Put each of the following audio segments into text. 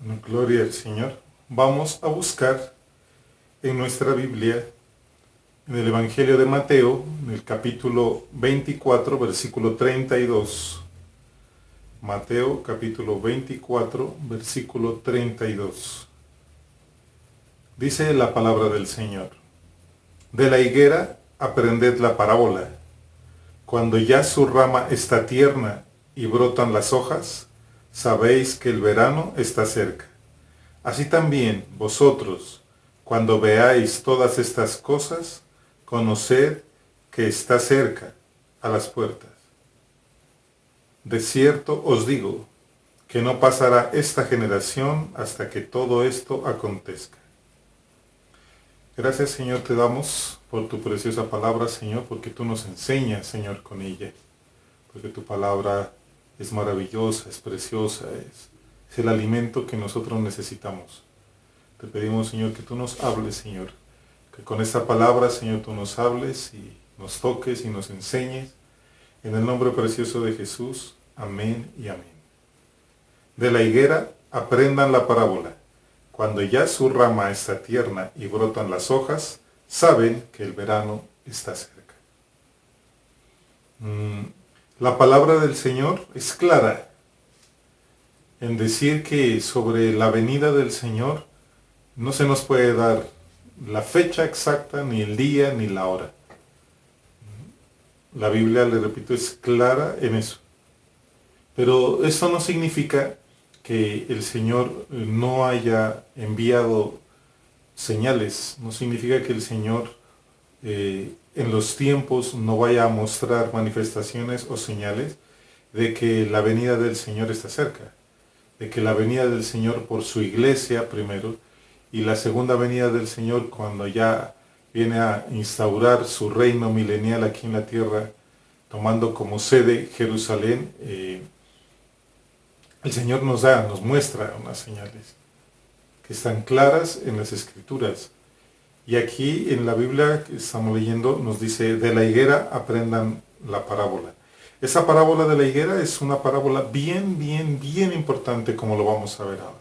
Gloria al Señor. Vamos a buscar en nuestra Biblia, en el Evangelio de Mateo, en el capítulo 24, versículo 32. Mateo, capítulo 24, versículo 32. Dice la palabra del Señor: De la higuera aprended la parábola. Cuando ya su rama está tierna y brotan las hojas, sabéis que el verano está cerca. Así también vosotros, cuando veáis todas estas cosas, conoced que está cerca, a las puertas. De cierto os digo, que no pasará esta generación hasta que todo esto acontezca. Gracias, Señor, te damos por tu preciosa palabra, Señor, porque tú nos enseñas, Señor, con ella. Porque tu palabra es maravillosa, es preciosa, es el alimento que nosotros necesitamos. Te pedimos, Señor, que tú nos hables, Señor. Que con esta palabra, Señor, tú nos hables y nos toques y nos enseñes. En el nombre precioso de Jesús. Amén y amén. De la higuera aprendan la parábola. Cuando ya su rama está tierna y brotan las hojas, saben que el verano está cerca. La palabra del Señor es clara en decir que sobre la venida del Señor no se nos puede dar la fecha exacta, ni el día, ni la hora. La Biblia, le repito, es clara en eso. Pero eso no significa que el Señor no haya enviado señales. No significa que el Señor en los tiempos no vaya a mostrar manifestaciones o señales de que la venida del Señor está cerca. De que la venida del Señor por su iglesia primero, y la segunda venida del Señor cuando ya viene a instaurar su reino milenial aquí en la tierra, tomando como sede Jerusalén. El Señor nos muestra unas señales que están claras en las Escrituras. Y aquí en la Biblia que estamos leyendo nos dice: de la higuera aprendan la parábola. Esa parábola de la higuera es una parábola bien importante, como lo vamos a ver ahora.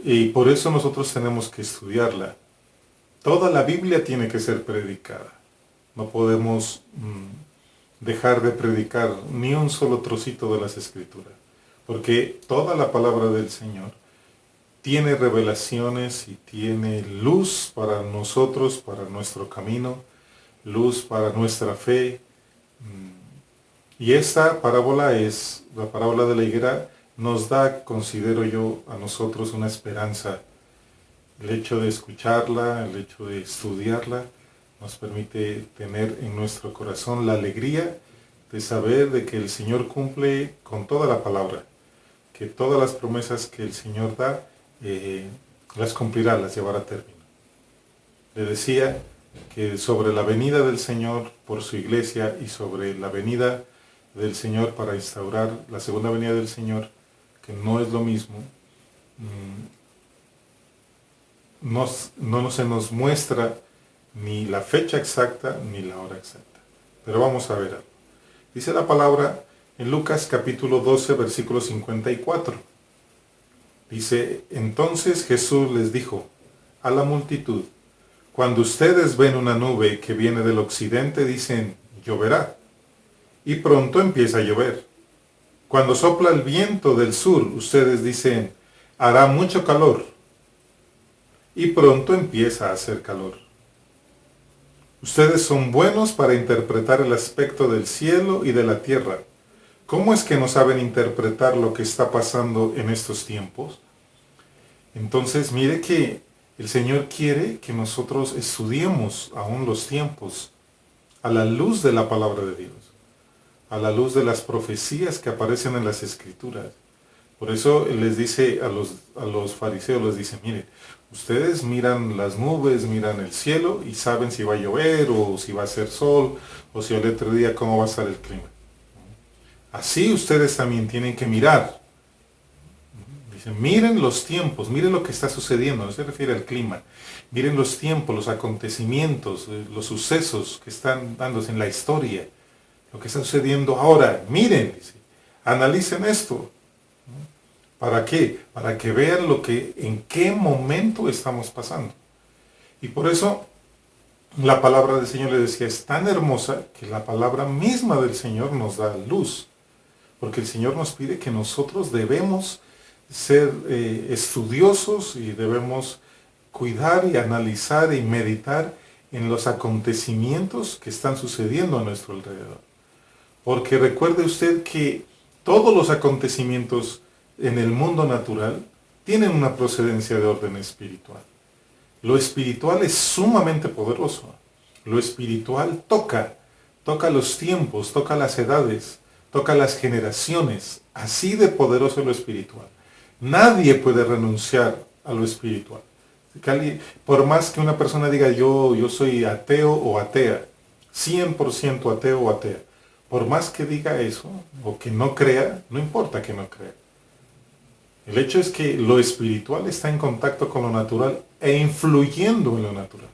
Y por eso nosotros tenemos que estudiarla. Toda la Biblia tiene que ser predicada. No podemos dejar de predicar ni un solo trocito de las Escrituras. Porque toda la palabra del Señor tiene revelaciones y tiene luz para nosotros, para nuestro camino, luz para nuestra fe. Y esta parábola la parábola de la higuera, nos da, considero yo, a nosotros una esperanza. El hecho de escucharla, el hecho de estudiarla, nos permite tener en nuestro corazón la alegría de saber de que el Señor cumple con toda la palabra, que todas las promesas que el Señor da, las cumplirá, las llevará a término. Le decía que sobre la venida del Señor por su iglesia y sobre la venida del Señor para instaurar la segunda venida del Señor, que no es lo mismo, no se nos muestra ni la fecha exacta ni la hora exacta. Pero vamos a ver algo. Dice la palabra en Lucas capítulo 12, versículo 54. Dice: entonces Jesús les dijo a la multitud: cuando ustedes ven una nube que viene del occidente, dicen: lloverá. Y pronto empieza a llover. Cuando sopla el viento del sur, ustedes dicen: hará mucho calor. Y pronto empieza a hacer calor. Ustedes son buenos para interpretar el aspecto del cielo y de la tierra. ¿Cómo es que no saben interpretar lo que está pasando en estos tiempos? Entonces, mire que el Señor quiere que nosotros estudiemos aún los tiempos a la luz de la palabra de Dios, a la luz de las profecías que aparecen en las Escrituras. Por eso Él les dice a los fariseos, les dice: miren, ustedes miran las nubes, miran el cielo y saben si va a llover o si va a hacer sol o si al otro día cómo va a estar el clima. Así ustedes también tienen que mirar. Dicen: miren los tiempos, miren lo que está sucediendo. No se refiere al clima. Miren los tiempos, los acontecimientos, los sucesos que están dándose en la historia. Lo que está sucediendo ahora. Miren, dice, analicen esto. ¿Para qué? Para que vean en qué momento estamos pasando. Y por eso la palabra del Señor, le decía, es tan hermosa que la palabra misma del Señor nos da luz. Porque el Señor nos pide que nosotros debemos ser estudiosos y debemos cuidar y analizar y meditar en los acontecimientos que están sucediendo a nuestro alrededor. Porque recuerde usted que todos los acontecimientos en el mundo natural tienen una procedencia de orden espiritual. Lo espiritual es sumamente poderoso. Lo espiritual toca los tiempos, toca las edades, toca las generaciones. Así de poderoso es lo espiritual. Nadie puede renunciar a lo espiritual. Por más que una persona diga yo soy ateo o atea, 100% ateo o atea, por más que diga eso o que no crea, no importa que no crea. El hecho es que lo espiritual está en contacto con lo natural e influyendo en lo natural.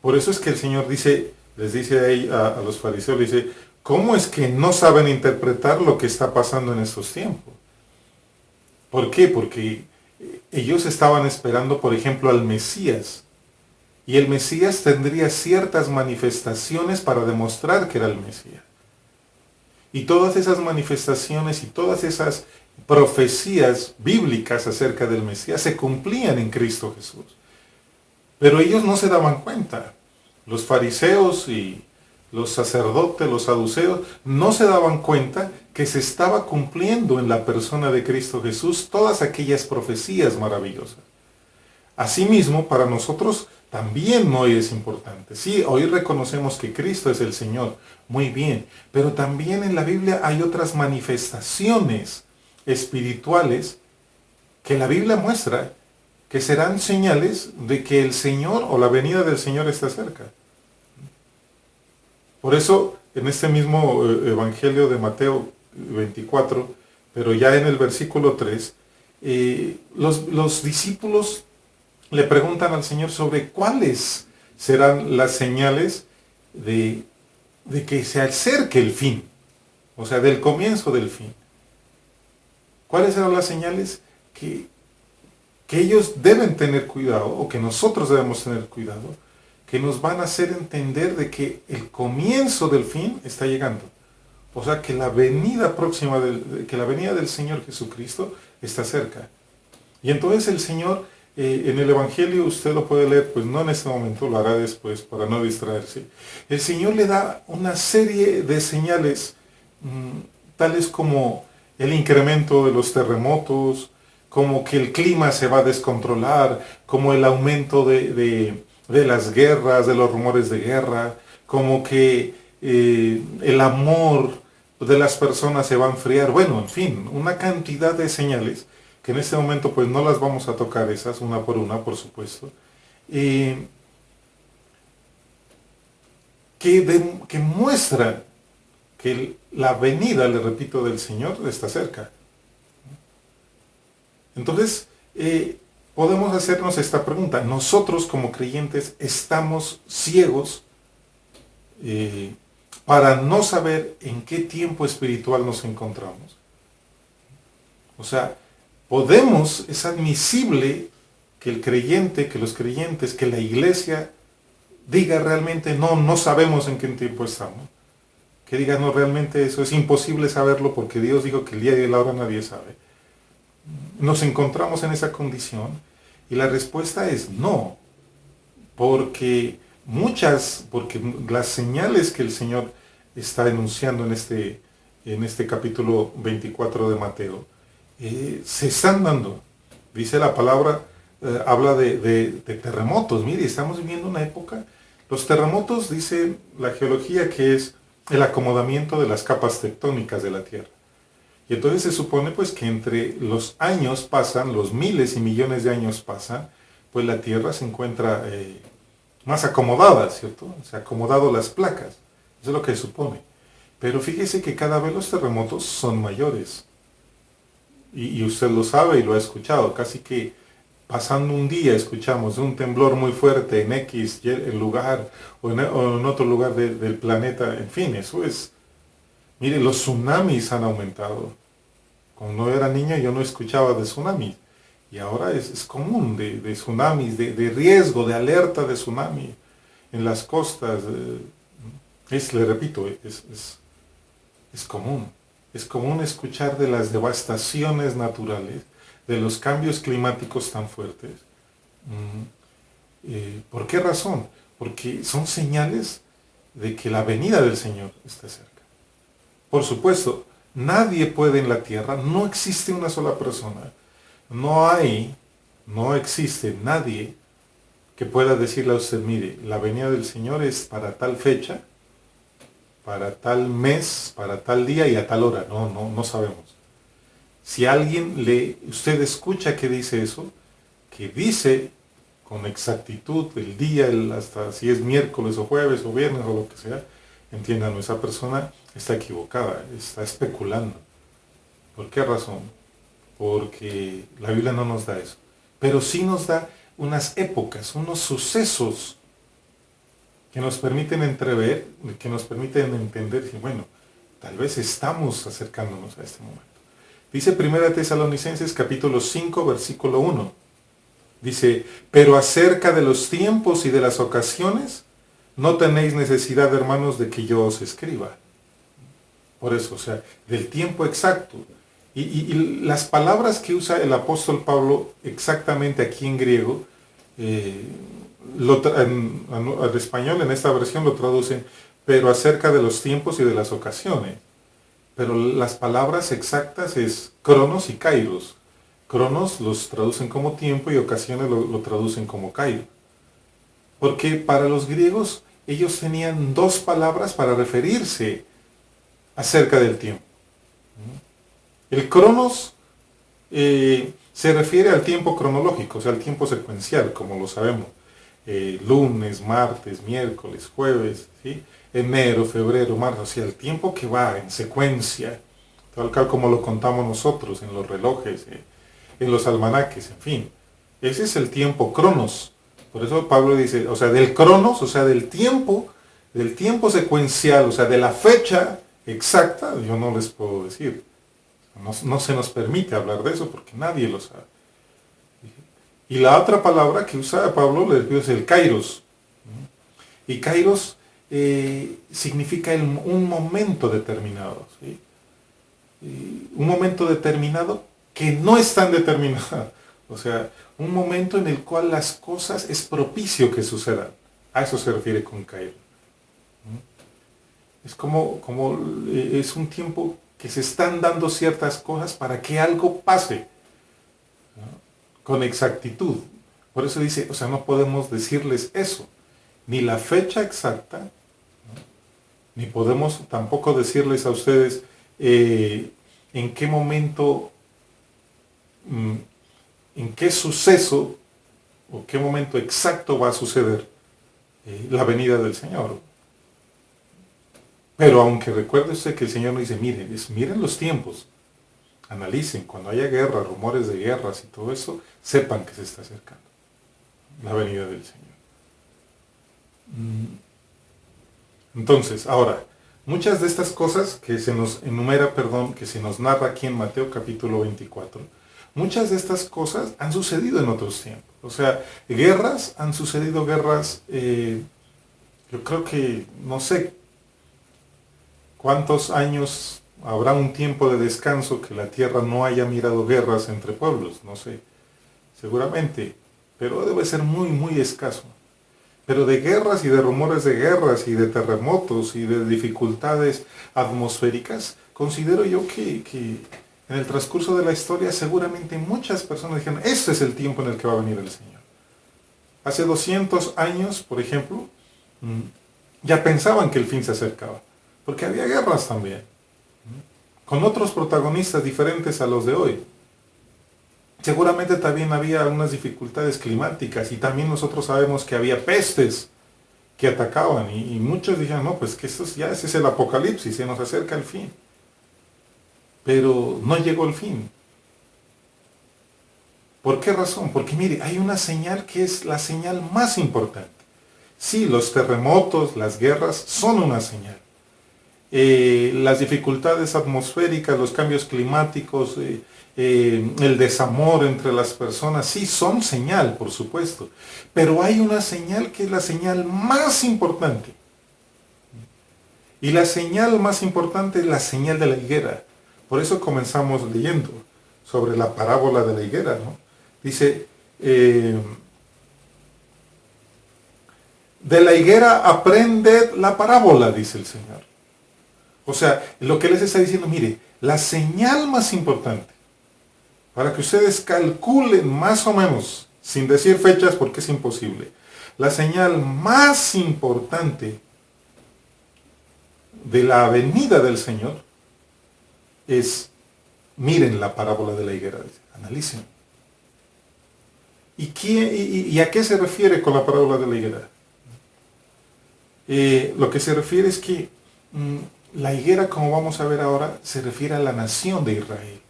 Por eso es que el Señor les dice ahí a los fariseos, dice, ¿cómo es que no saben interpretar lo que está pasando en estos tiempos? ¿Por qué? Porque ellos estaban esperando, por ejemplo, al Mesías. Y el Mesías tendría ciertas manifestaciones para demostrar que era el Mesías. Y todas esas manifestaciones y todas esas profecías bíblicas acerca del Mesías se cumplían en Cristo Jesús. Pero ellos no se daban cuenta. Los fariseos y los sacerdotes, los saduceos, no se daban cuenta que se estaba cumpliendo en la persona de Cristo Jesús todas aquellas profecías maravillosas. Asimismo, para nosotros también hoy es importante. Sí, hoy reconocemos que Cristo es el Señor, muy bien, pero también en la Biblia hay otras manifestaciones espirituales que la Biblia muestra que serán señales de que el Señor o la venida del Señor está cerca. Por eso, en este mismo Evangelio de Mateo 24, pero ya en el versículo 3, los discípulos le preguntan al Señor sobre cuáles serán las señales de que se acerque el fin, o sea, del comienzo del fin. ¿Cuáles serán las señales que ellos deben tener cuidado, o que nosotros debemos tener cuidado, que nos van a hacer entender de que el comienzo del fin está llegando? O sea, que la venida próxima, que la venida del Señor Jesucristo está cerca. Y entonces el Señor, en el Evangelio, usted lo puede leer, pues no en este momento, lo hará después para no distraerse. El Señor le da una serie de señales, tales como el incremento de los terremotos, como que el clima se va a descontrolar, como el aumento de las guerras, de los rumores de guerra, como que el amor de las personas se va a enfriar. Bueno, en fin, una cantidad de señales que en este momento pues no las vamos a tocar esas una, por supuesto, que muestran que la venida, le repito, del Señor está cerca. Entonces, podemos hacernos esta pregunta. Nosotros como creyentes estamos ciegos para no saber en qué tiempo espiritual nos encontramos. O sea, es admisible que el creyente, que los creyentes, que la iglesia diga realmente no sabemos en qué tiempo estamos. Que diga no, realmente eso es imposible saberlo porque Dios dijo que el día y la hora nadie sabe. Nos encontramos en esa condición y la respuesta es no, porque las señales que el Señor está enunciando en este capítulo 24 de Mateo se están dando. Dice la palabra, habla de terremotos. Mire, estamos viviendo una época, los terremotos, dice la geología, que es el acomodamiento de las capas tectónicas de la Tierra. Y entonces se supone pues que entre los años pasan, los miles y millones de años pasan, pues la Tierra se encuentra más acomodada, ¿cierto? Se han acomodado las placas, eso es lo que se supone. Pero fíjese que cada vez los terremotos son mayores. Y usted lo sabe y lo ha escuchado, casi que pasando un día escuchamos un temblor muy fuerte en X lugar o en otro lugar del planeta, en fin, eso es. Mire, los tsunamis han aumentado. Cuando era niño yo no escuchaba de tsunamis. Y ahora es común de tsunamis, de riesgo, de alerta de tsunami en las costas. Le repito, es común. Es común escuchar de las devastaciones naturales, de los cambios climáticos tan fuertes. ¿Por qué razón? Porque son señales de que la venida del Señor está cerca. Por supuesto, nadie puede en la tierra, no existe una sola persona, no existe nadie que pueda decirle a usted, mire, la venida del Señor es para tal fecha, para tal mes, para tal día y a tal hora. No sabemos. Si usted escucha que dice eso, que dice con exactitud el día, hasta si es miércoles o jueves o viernes o lo que sea, entiendan, esa persona está equivocada, está especulando. ¿Por qué razón? Porque la Biblia no nos da eso. Pero sí nos da unas épocas, unos sucesos que nos permiten entrever, que nos permiten entender que, bueno, tal vez estamos acercándonos a este momento. Dice 1 Tesalonicenses capítulo 5, versículo 1. Dice, pero acerca de los tiempos y de las ocasiones, no tenéis necesidad, hermanos, de que yo os escriba. Por eso, o sea, del tiempo exacto. Y las palabras que usa el apóstol Pablo exactamente aquí en griego, al español en esta versión lo traducen, pero acerca de los tiempos y de las ocasiones. Pero las palabras exactas es cronos y kairos. Cronos los traducen como tiempo y ocasiones lo traducen como kairos. Porque para los griegos ellos tenían dos palabras para referirse acerca del tiempo. El cronos se refiere al tiempo cronológico, o sea, al tiempo secuencial, como lo sabemos. Lunes, martes, miércoles, jueves, ¿sí? Enero, febrero, marzo, o sea, el tiempo que va en secuencia, tal cual como lo contamos nosotros en los relojes, en los almanaques, en fin. Ese es el tiempo cronos. Por eso Pablo dice, o sea, del cronos, o sea, del tiempo secuencial, o sea, de la fecha exacta, yo no les puedo decir. No se nos permite hablar de eso porque nadie lo sabe. Y la otra palabra que usa Pablo es el kairos. Y kairos significa un momento determinado. ¿Sí? Un momento determinado que no es tan determinado. O sea, un momento en el cual las cosas es propicio que sucedan. A eso se refiere con kairos. Es es un tiempo que se están dando ciertas cosas para que algo pase, ¿no? Con exactitud. Por eso dice, o sea, no podemos decirles eso, ni la fecha exacta, ¿no? Ni podemos tampoco decirles a ustedes en qué momento, en qué suceso o qué momento exacto va a suceder la venida del Señor. Pero aunque recuerde usted que el Señor nos dice, miren los tiempos, analicen, cuando haya guerra, rumores de guerras y todo eso, sepan que se está acercando la venida del Señor. Entonces, ahora, muchas de estas cosas que se nos que se nos narra aquí en Mateo capítulo 24, muchas de estas cosas han sucedido en otros tiempos. O sea, han sucedido guerras, yo creo que, no sé, ¿cuántos años habrá un tiempo de descanso que la tierra no haya mirado guerras entre pueblos? No sé, seguramente, pero debe ser muy, muy escaso. Pero de guerras y de rumores de guerras y de terremotos y de dificultades atmosféricas, considero yo que en el transcurso de la historia seguramente muchas personas dijeron, este es el tiempo en el que va a venir el Señor. Hace 200 años, por ejemplo, ya pensaban que el fin se acercaba. Porque había guerras también, con otros protagonistas diferentes a los de hoy. Seguramente también había unas dificultades climáticas y también nosotros sabemos que había pestes que atacaban y muchos dijeron, no, pues que ese es el apocalipsis, se nos acerca el fin. Pero no llegó el fin. ¿Por qué razón? Porque mire, hay una señal que es la señal más importante. Sí, los terremotos, las guerras son una señal. las dificultades atmosféricas, los cambios climáticos, el desamor entre las personas, sí son señal, por supuesto, pero hay una señal que es la señal más importante. Y la señal más importante es la señal de la higuera. Por eso comenzamos leyendo sobre la parábola de la higuera, ¿no? Dice, de la higuera aprended la parábola, dice el Señor. O sea, lo que les está diciendo, mire, la señal más importante, para que ustedes calculen más o menos, sin decir fechas porque es imposible, la señal más importante de la venida del Señor es, miren la parábola de la higuera, analicen. ¿Y a qué se refiere con la parábola de la higuera? Lo que se refiere es que la higuera, como vamos a ver ahora, se refiere a la nación de Israel.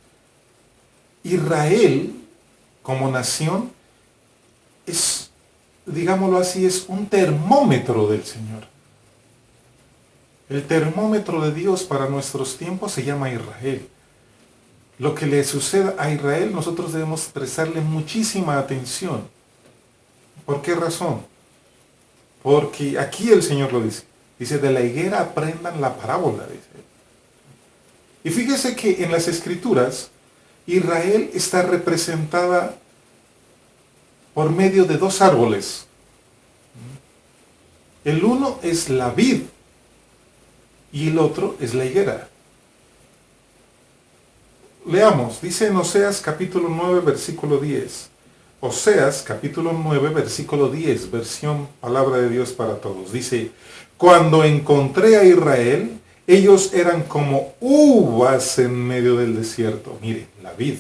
Israel, como nación, es, digámoslo así, es un termómetro del Señor. El termómetro de Dios para nuestros tiempos se llama Israel. Lo que le suceda a Israel, nosotros debemos prestarle muchísima atención. ¿Por qué razón? Porque aquí el Señor lo dice. Dice, de la higuera aprendan la parábola, dice. Y fíjese que en las Escrituras, Israel está representada por medio de dos árboles. El uno es la vid y el otro es la higuera. Leamos, dice en Oseas capítulo 9, versículo 10. Oseas capítulo 9, versículo 10, versión Palabra de Dios para Todos. Dice, cuando encontré a Israel, ellos eran como uvas en medio del desierto. Miren, la vid.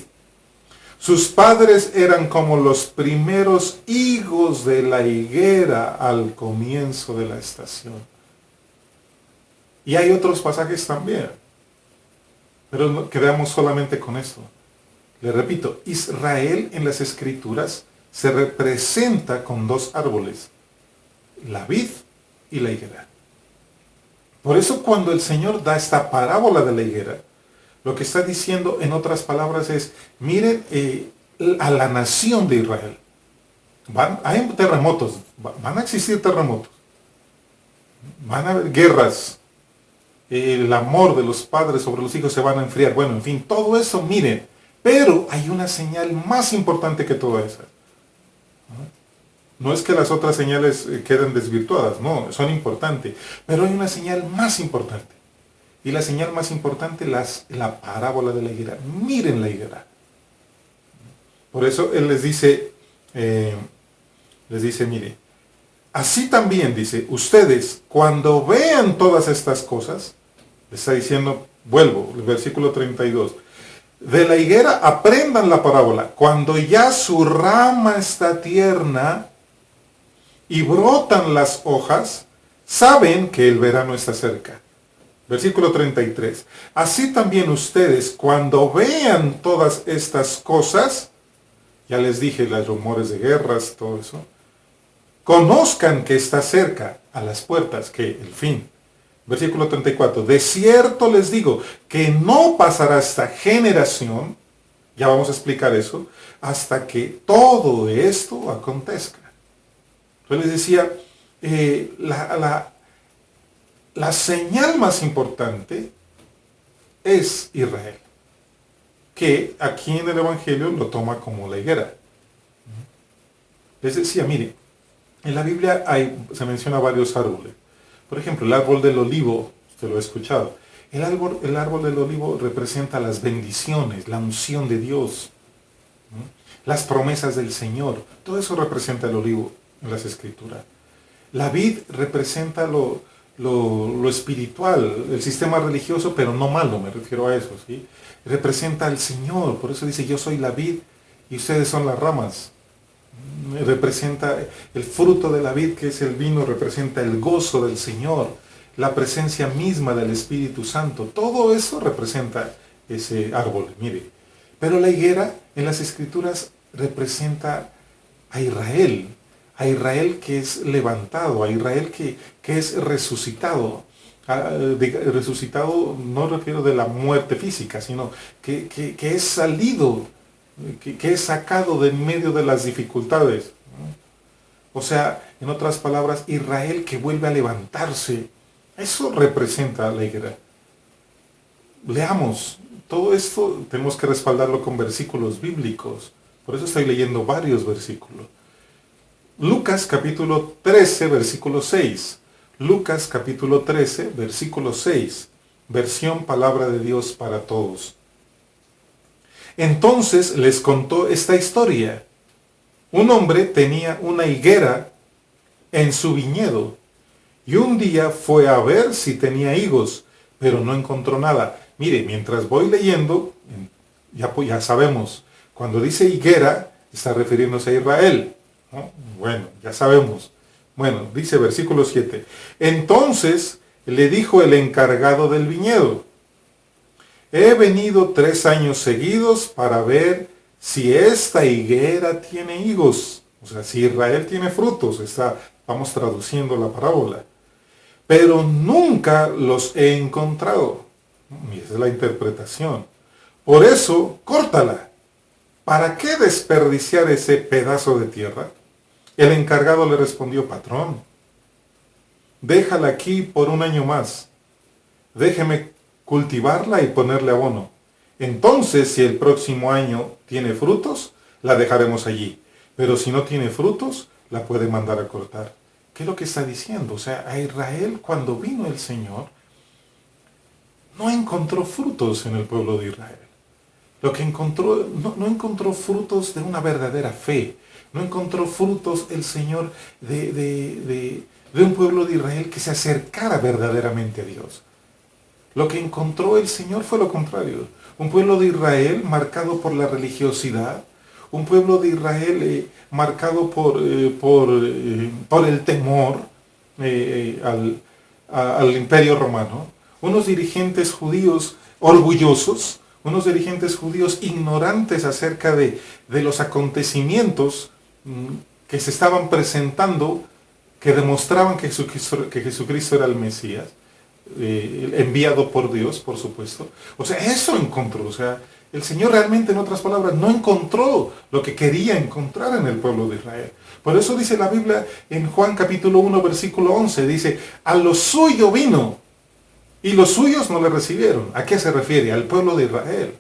Sus padres eran como los primeros higos de la higuera al comienzo de la estación. Y hay otros pasajes también, pero quedamos solamente con esto. Le repito, Israel en las Escrituras se representa con dos árboles, la vid y la higuera. Por eso cuando el Señor da esta parábola de la higuera, lo que está diciendo en otras palabras es, miren a la nación de Israel. Hay terremotos, van a existir terremotos, van a haber guerras, el amor de los padres sobre los hijos se van a enfriar. Bueno, en fin, todo eso, miren. Pero hay una señal más importante que toda esa. No es que las otras señales queden desvirtuadas, no, son importantes. Pero hay una señal más importante. Y la señal más importante es la parábola de la higuera. Miren la higuera. Por eso él les dice, mire, así también dice, ustedes cuando vean todas estas cosas, le está diciendo, vuelvo, el versículo 32, de la higuera aprendan la parábola, cuando ya su rama está tierna y brotan las hojas, saben que el verano está cerca. Versículo 33. Así también ustedes, cuando vean todas estas cosas, ya les dije, los rumores de guerras, todo eso, conozcan que está cerca a las puertas, que el fin. Versículo 34. De cierto les digo que no pasará esta generación, ya vamos a explicar eso, hasta que todo esto acontezca. Yo les decía, la señal más importante es Israel, que aquí en el Evangelio lo toma como la higuera. Les decía, mire, en la Biblia se menciona varios árboles. Por ejemplo, el árbol del olivo, usted lo ha escuchado. El árbol del olivo representa las bendiciones, la unción de Dios, las promesas del Señor. Todo eso representa el olivo en las Escrituras. La vid representa lo espiritual, el sistema religioso, pero no malo, me refiero a eso, ¿sí? Representa al Señor, por eso dice, yo soy la vid y ustedes son las ramas. Representa el fruto de la vid, que es el vino, representa el gozo del Señor, la presencia misma del Espíritu Santo. Todo eso representa ese árbol, mire. Pero la higuera en las Escrituras representa a Israel que es levantado, a Israel que es resucitado. Resucitado no refiero de la muerte física, sino que es salido, que es sacado de en medio de las dificultades, ¿no? O sea, en otras palabras, Israel que vuelve a levantarse. Eso representa la higuera. Leamos, todo esto tenemos que respaldarlo con versículos bíblicos. Por eso estoy leyendo varios versículos. Lucas capítulo 13, versículo 6. Lucas capítulo 13, versículo 6. Versión Palabra de Dios para Todos. Entonces les contó esta historia. Un hombre tenía una higuera en su viñedo y un día fue a ver si tenía higos, pero no encontró nada. Mire, mientras voy leyendo, ya sabemos, cuando dice higuera, está refiriéndose a Israel, ¿no? Bueno, ya sabemos. Bueno, dice versículo 7. Entonces le dijo el encargado del viñedo: he venido 3 años seguidos para ver si esta higuera tiene higos. O sea, si Israel tiene frutos, vamos traduciendo la parábola. Pero nunca los he encontrado. Y esa es la interpretación. Por eso, córtala. ¿Para qué desperdiciar ese pedazo de tierra? El encargado le respondió: patrón, déjala aquí por 1 año más. Déjeme cultivarla y ponerle abono. Entonces, si el próximo año tiene frutos, la dejaremos allí. Pero si no tiene frutos, la puede mandar a cortar. ¿Qué es lo que está diciendo? O sea, a Israel, cuando vino el Señor, no encontró frutos en el pueblo de Israel. Lo que encontró, no encontró frutos de una verdadera fe. No encontró frutos el Señor de un pueblo de Israel que se acercara verdaderamente a Dios. Lo que encontró el Señor fue lo contrario. Un pueblo de Israel marcado por la religiosidad, un pueblo de Israel marcado por el temor al imperio romano, unos dirigentes judíos orgullosos, unos dirigentes judíos ignorantes acerca de los acontecimientos que se estaban presentando, que demostraban que Jesucristo era el Mesías, enviado por Dios, por supuesto. O sea, eso encontró. O sea, el Señor realmente, en otras palabras, no encontró lo que quería encontrar en el pueblo de Israel. Por eso dice la Biblia en Juan capítulo 1, versículo 11, dice: a lo suyo vino, y los suyos no le recibieron. ¿A qué se refiere? Al pueblo de Israel,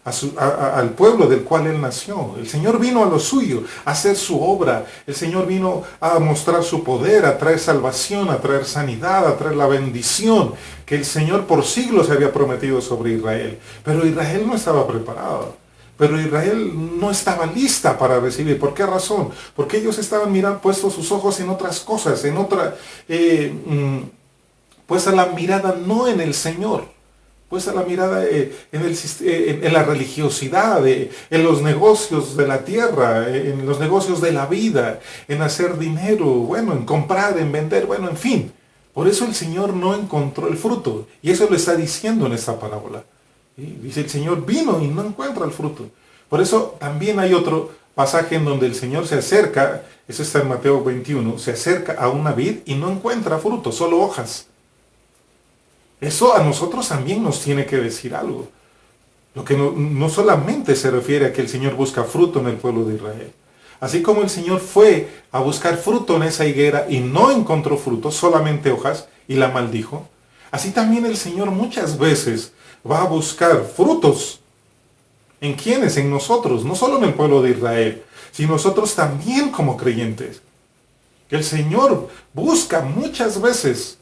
al pueblo del cual él nació. El Señor vino a lo suyo, a hacer su obra. El Señor vino a mostrar su poder, a traer salvación, a traer sanidad, a traer la bendición que el Señor por siglos había prometido sobre Israel. Pero Israel no estaba preparado. Pero Israel no estaba lista para recibir. ¿Por qué razón? Porque ellos estaban puestos sus ojos en otras cosas, puesta la mirada no en el Señor, puesta la mirada en la religiosidad, en los negocios de la tierra, en los negocios de la vida, en hacer dinero, bueno, en comprar, en vender, bueno, en fin. Por eso el Señor no encontró el fruto. Y eso lo está diciendo en esta parábola. ¿Sí? Dice: el Señor vino y no encuentra el fruto. Por eso también hay otro pasaje en donde el Señor se acerca, eso está en Mateo 21, se acerca a una vid y no encuentra fruto, solo hojas. Eso a nosotros también nos tiene que decir algo. Lo que no solamente se refiere a que el Señor busca fruto en el pueblo de Israel. Así como el Señor fue a buscar fruto en esa higuera y no encontró fruto, solamente hojas, y la maldijo, así también el Señor muchas veces va a buscar frutos. ¿En quiénes? En nosotros, no solo en el pueblo de Israel, sino nosotros también como creyentes. El Señor busca muchas veces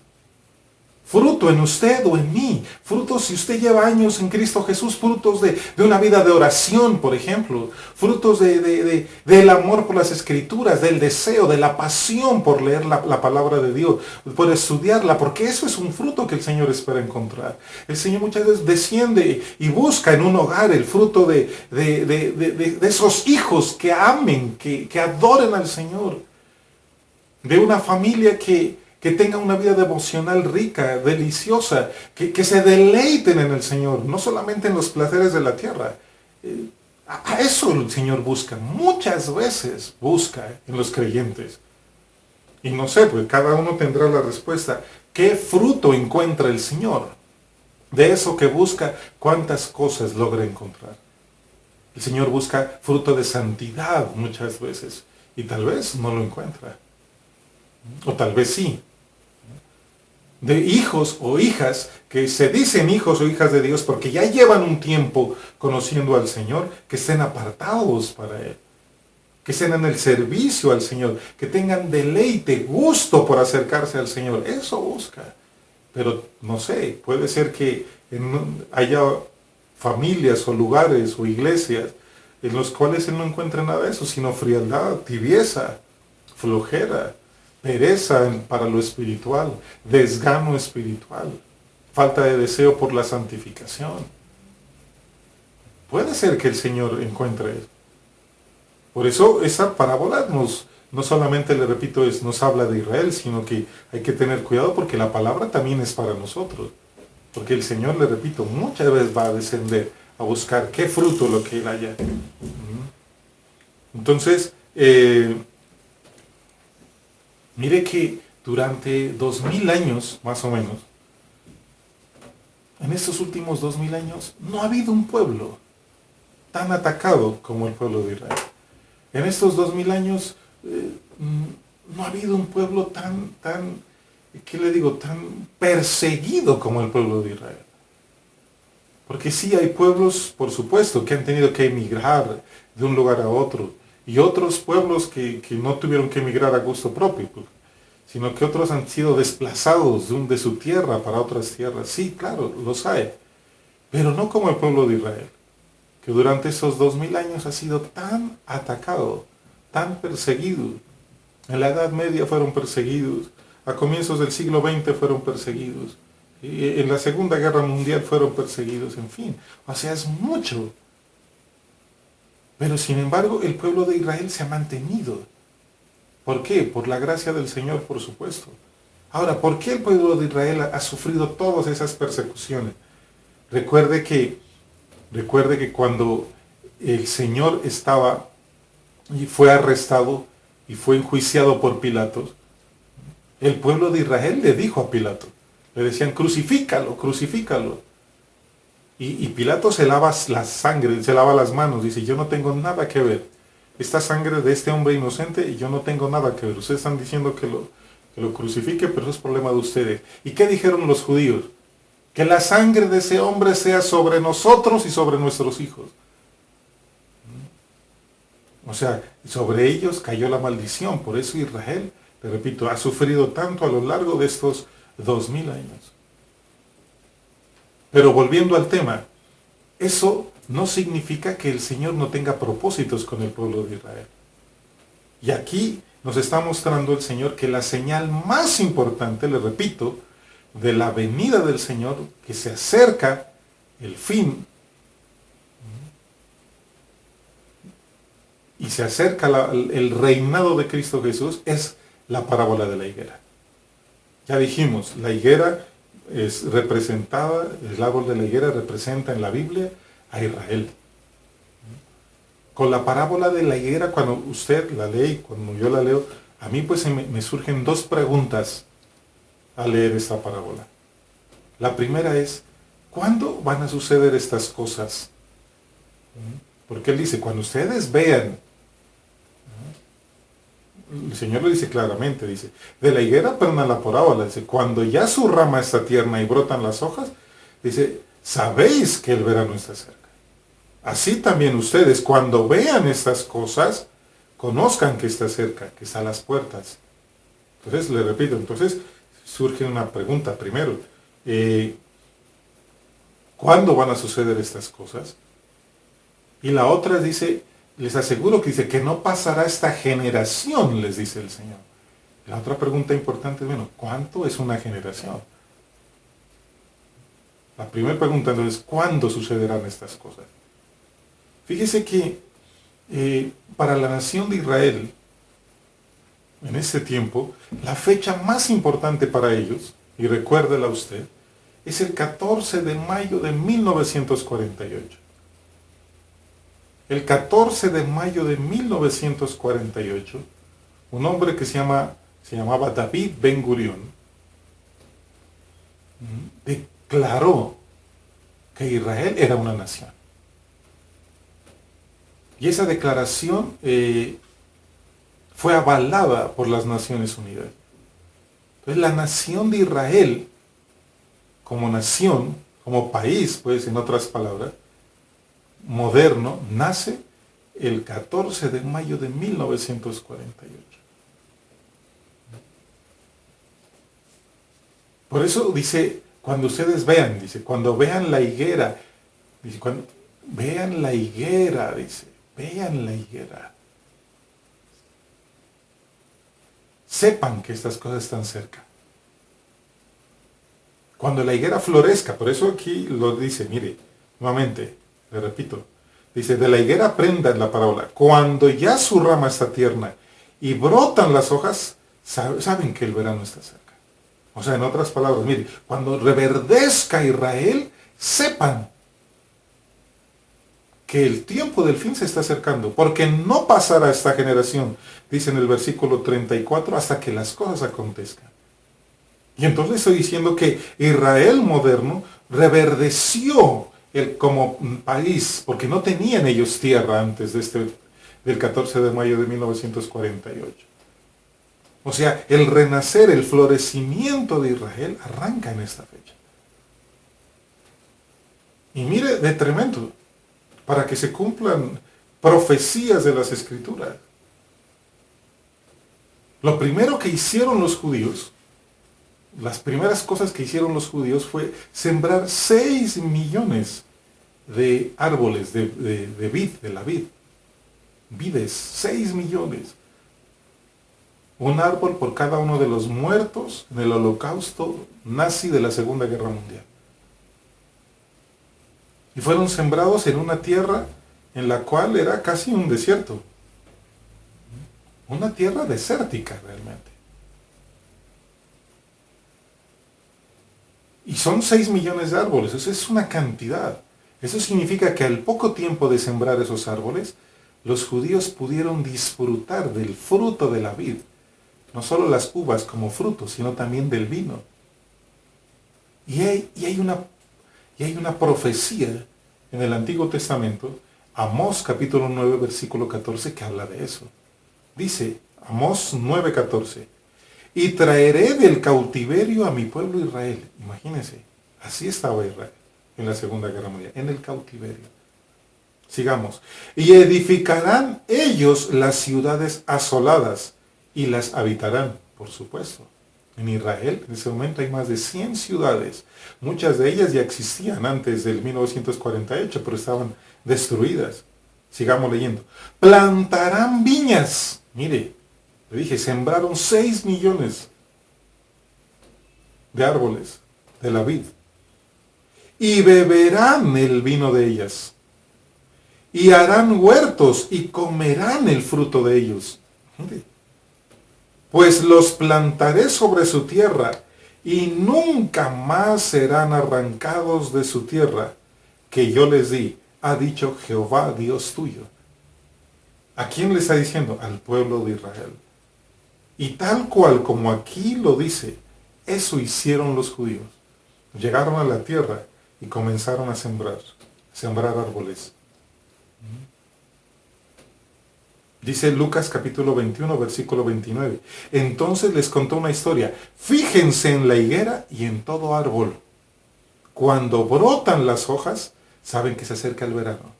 fruto en usted o en mí. Frutos si usted lleva años en Cristo Jesús. Frutos de una vida de oración, por ejemplo. Frutos del amor por las Escrituras, del deseo, de la pasión por leer la palabra de Dios, por estudiarla, porque eso es un fruto que el Señor espera encontrar. El Señor muchas veces desciende y busca en un hogar el fruto de esos hijos que amen, que adoren al Señor. De una familia que tenga una vida devocional rica, deliciosa, que se deleiten en el Señor, no solamente en los placeres de la tierra. A eso el Señor busca, muchas veces busca en los creyentes. Y no sé, pues cada uno tendrá la respuesta. ¿Qué fruto encuentra el Señor? De eso que busca, ¿cuántas cosas logra encontrar? El Señor busca fruto de santidad muchas veces y tal vez no lo encuentra. O tal vez sí. De hijos o hijas que se dicen hijos o hijas de Dios porque ya llevan un tiempo conociendo al Señor, que estén apartados para Él, que estén en el servicio al Señor, que tengan deleite, gusto por acercarse al Señor. Eso busca. Pero no sé, puede ser que haya familias o lugares o iglesias en los cuales Él no encuentre nada de eso, sino frialdad, tibieza, flojera, pereza para lo espiritual, desgano espiritual, falta de deseo por la santificación. Puede ser que el Señor encuentre eso. Por eso esa parábola no solamente, le repito, nos habla de Israel, sino que hay que tener cuidado porque la palabra también es para nosotros. Porque el Señor, le repito, muchas veces va a descender a buscar qué fruto lo que Él haya. Entonces, mire que durante 2000 años, más o menos, en estos últimos 2000 años, no ha habido un pueblo tan atacado como el pueblo de Israel. En estos 2000 años, no ha habido un pueblo ¿qué le digo?, tan perseguido como el pueblo de Israel. Porque sí hay pueblos, por supuesto, que han tenido que emigrar de un lugar a otro, y otros pueblos que no tuvieron que emigrar a gusto propio, sino que otros han sido desplazados de su tierra para otras tierras. Sí, claro, los hay, pero no como el pueblo de Israel, que durante esos 2000 años ha sido tan atacado, tan perseguido. En la Edad Media fueron perseguidos, a comienzos del siglo XX fueron perseguidos, y en la Segunda Guerra Mundial fueron perseguidos, en fin. O sea, es mucho. Pero sin embargo, el pueblo de Israel se ha mantenido. ¿Por qué? Por la gracia del Señor, por supuesto. Ahora, ¿por qué el pueblo de Israel ha sufrido todas esas persecuciones? Recuerde que cuando el Señor estaba y fue arrestado y fue enjuiciado por Pilatos, el pueblo de Israel le dijo a Pilato, le decían, crucifícalo, crucifícalo. Y Pilato se lava la sangre, se lava las manos, dice, yo no tengo nada que ver. Esta sangre de este hombre inocente, y yo no tengo nada que ver. Ustedes están diciendo que lo crucifique, pero eso es problema de ustedes. ¿Y qué dijeron los judíos? Que la sangre de ese hombre sea sobre nosotros y sobre nuestros hijos. O sea, sobre ellos cayó la maldición. Por eso Israel, le repito, ha sufrido tanto a lo largo de estos 2000 años. Pero volviendo al tema, eso no significa que el Señor no tenga propósitos con el pueblo de Israel. Y aquí nos está mostrando el Señor que la señal más importante, le repito, de la venida del Señor, que se acerca el fin, y se acerca el reinado de Cristo Jesús, es la parábola de la higuera. Ya dijimos, la higuera es representada, el árbol de la higuera representa en la Biblia a Israel. Con la parábola de la higuera, cuando usted la lee, cuando yo la leo, a mí pues me surgen dos preguntas al leer esta parábola. La primera es, ¿cuándo van a suceder estas cosas? Porque él dice, cuando ustedes vean, el Señor lo dice claramente, dice, de la higuera aprendan la parábola, dice, cuando ya su rama está tierna y brotan las hojas, dice, sabéis que el verano está cerca. Así también ustedes, cuando vean estas cosas, conozcan que está cerca, que está a las puertas. Entonces, le repito, entonces surge una pregunta primero, ¿cuándo van a suceder estas cosas? Y la otra dice, les aseguro que dice que no pasará esta generación, les dice el Señor. La otra pregunta importante es, bueno, ¿cuánto es una generación? La primera pregunta entonces, ¿cuándo sucederán estas cosas? Fíjese que para la nación de Israel, en ese tiempo, la fecha más importante para ellos, y recuérdela usted, es el 14 de mayo de 1948. El 14 de mayo de 1948, un hombre que se llamaba David Ben Gurión, declaró que Israel era una nación. Y esa declaración fue avalada por las Naciones Unidas. Entonces la nación de Israel, como nación, como país, pues en otras palabras, moderno, nace el 14 de mayo de 1948. Por eso dice, cuando ustedes vean, dice, cuando vean la higuera, dice, cuando vean la higuera, dice, vean la higuera. Sepan que estas cosas están cerca. Cuando la higuera florezca, por eso aquí lo dice, mire, nuevamente, le repito, dice, de la higuera aprendan la parábola. Cuando ya su rama está tierna y brotan las hojas, saben que el verano está cerca. O sea, en otras palabras, mire, cuando reverdezca Israel, sepan que el tiempo del fin se está acercando, porque no pasará esta generación, dice en el versículo 34, hasta que las cosas acontezcan. Y entonces estoy diciendo que Israel moderno reverdeció como país, porque no tenían ellos tierra antes del 14 de mayo de 1948. O sea, el renacer, el florecimiento de Israel arranca en esta fecha. Y mire, de tremendo, para que se cumplan profecías de las Escrituras. Lo primero que hicieron los judíos, las primeras cosas que hicieron los judíos fue sembrar 6 millones de árboles de vid, de la vid. Vides, 6 millones. Un árbol por cada uno de los muertos en el holocausto nazi de la Segunda Guerra Mundial. Y fueron sembrados en una tierra en la cual era casi un desierto. Una tierra desértica realmente. Y son 6 millones de árboles, eso es una cantidad. Eso significa que al poco tiempo de sembrar esos árboles, los judíos pudieron disfrutar del fruto de la vid. No solo las uvas como fruto, sino también del vino. Y hay una profecía en el Antiguo Testamento, Amós capítulo 9, versículo 14, que habla de eso. Dice, Amós 9, 14, y traeré del cautiverio a mi pueblo Israel. Imagínense, así estaba Israel en la Segunda Guerra Mundial, en el cautiverio. Sigamos. Y edificarán ellos las ciudades asoladas y las habitarán, por supuesto. En Israel, en ese momento hay más de 100 ciudades. Muchas de ellas ya existían antes del 1948, pero estaban destruidas. Sigamos leyendo. Plantarán viñas. Mire, le dije, sembraron 6 millones de árboles de la vid. Y beberán el vino de ellas. Y harán huertos y comerán el fruto de ellos. Mire. Pues los plantaré sobre su tierra y nunca más serán arrancados de su tierra que yo les di, ha dicho Jehová Dios tuyo. ¿A quién le está diciendo? Al pueblo de Israel. Y tal cual como aquí lo dice, eso hicieron los judíos. Llegaron a la tierra y comenzaron a sembrar árboles. Dice Lucas capítulo 21, versículo 29. Entonces les contó una historia. Fíjense en la higuera y en todo árbol. Cuando brotan las hojas, saben que se acerca el verano.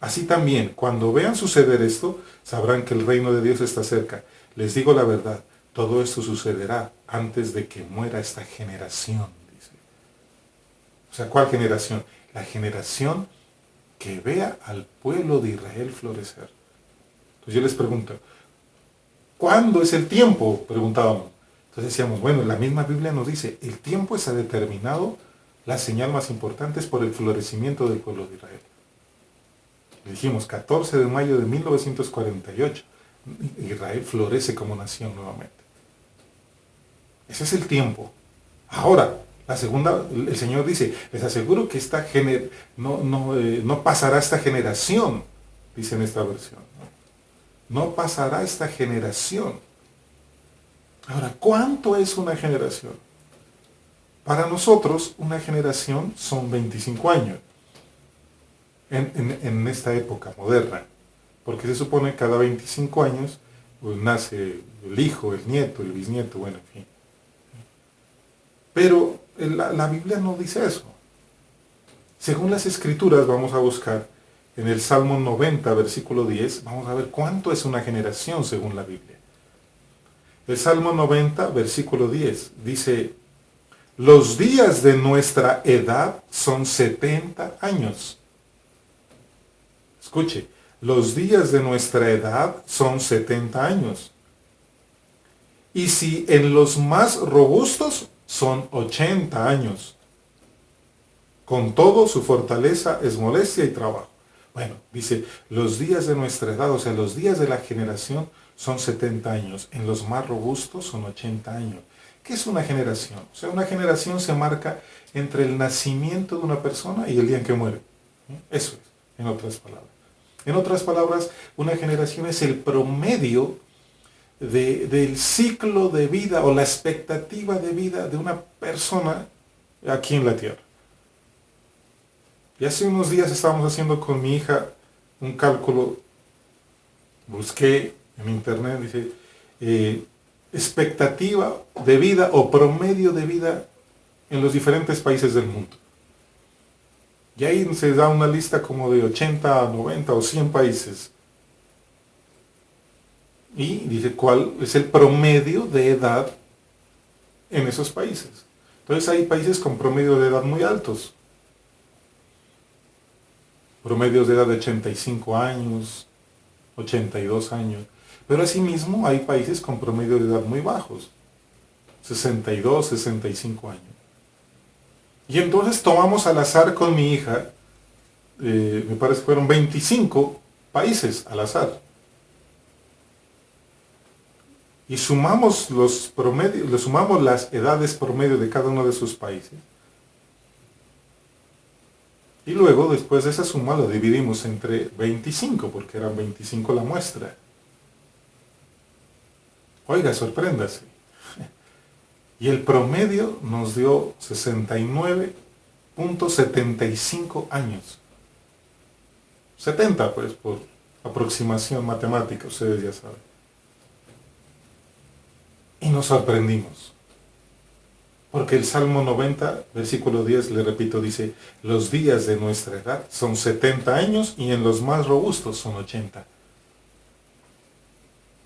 Así también, cuando vean suceder esto, sabrán que el reino de Dios está cerca. Les digo la verdad, todo esto sucederá antes de que muera esta generación, dice. O sea, ¿cuál generación? La generación que vea al pueblo de Israel florecer. Entonces yo les pregunto, ¿cuándo es el tiempo? Preguntábamos. Entonces decíamos, bueno, la misma Biblia nos dice, el tiempo está determinado, la señal más importante es por el florecimiento del pueblo de Israel. Le dijimos, 14 de mayo de 1948, Israel florece como nación nuevamente. Ese es el tiempo. Ahora, la segunda, el Señor dice, les aseguro que no pasará esta generación, dice en esta versión. No pasará esta generación. Ahora, ¿cuánto es una generación? Para nosotros, una generación son 25 años en esta época moderna, porque se supone que cada 25 años pues, nace el hijo, el nieto, el bisnieto, bueno, en fin. Pero la Biblia no dice eso. Según las Escrituras, vamos a buscar en el Salmo 90, versículo 10, vamos a ver cuánto es una generación según la Biblia. El Salmo 90, versículo 10, dice: los días de nuestra edad son 70 años. Escuche, los días de nuestra edad son 70 años. Y si en los más robustos son 80 años. Con todo, su fortaleza es molestia y trabajo. Bueno, dice, los días de nuestra edad, o sea, los días de la generación son 70 años. En los más robustos son 80 años. ¿Qué es una generación? O sea, una generación se marca entre el nacimiento de una persona y el día en que muere. Eso es, en otras palabras. En otras palabras, una generación es el promedio del ciclo de vida o la expectativa de vida de una persona aquí en la tierra. Y hace unos días estábamos haciendo con mi hija un cálculo, busqué en internet, dice, expectativa de vida o promedio de vida en los diferentes países del mundo. Y ahí se da una lista como de 80, 90 o 100 países. Y dice cuál es el promedio de edad en esos países. Entonces hay países con promedio de edad muy altos. Promedios de edad de 85 años, 82 años. Pero asimismo hay países con promedio de edad muy bajos, 62, 65 años. Y entonces tomamos al azar con mi hija, me parece que fueron 25 países al azar. Y sumamos los promedios, le sumamos las edades promedio de cada uno de esos países. Y luego, después de esa suma, lo dividimos entre 25, porque eran 25 la muestra. Oiga, sorpréndase. Y el promedio nos dio 69.75 años. 70, pues, por aproximación matemática, ustedes ya saben. Y nos sorprendimos. Porque el Salmo 90, versículo 10, le repito, dice, los días de nuestra edad son 70 años y en los más robustos son 80.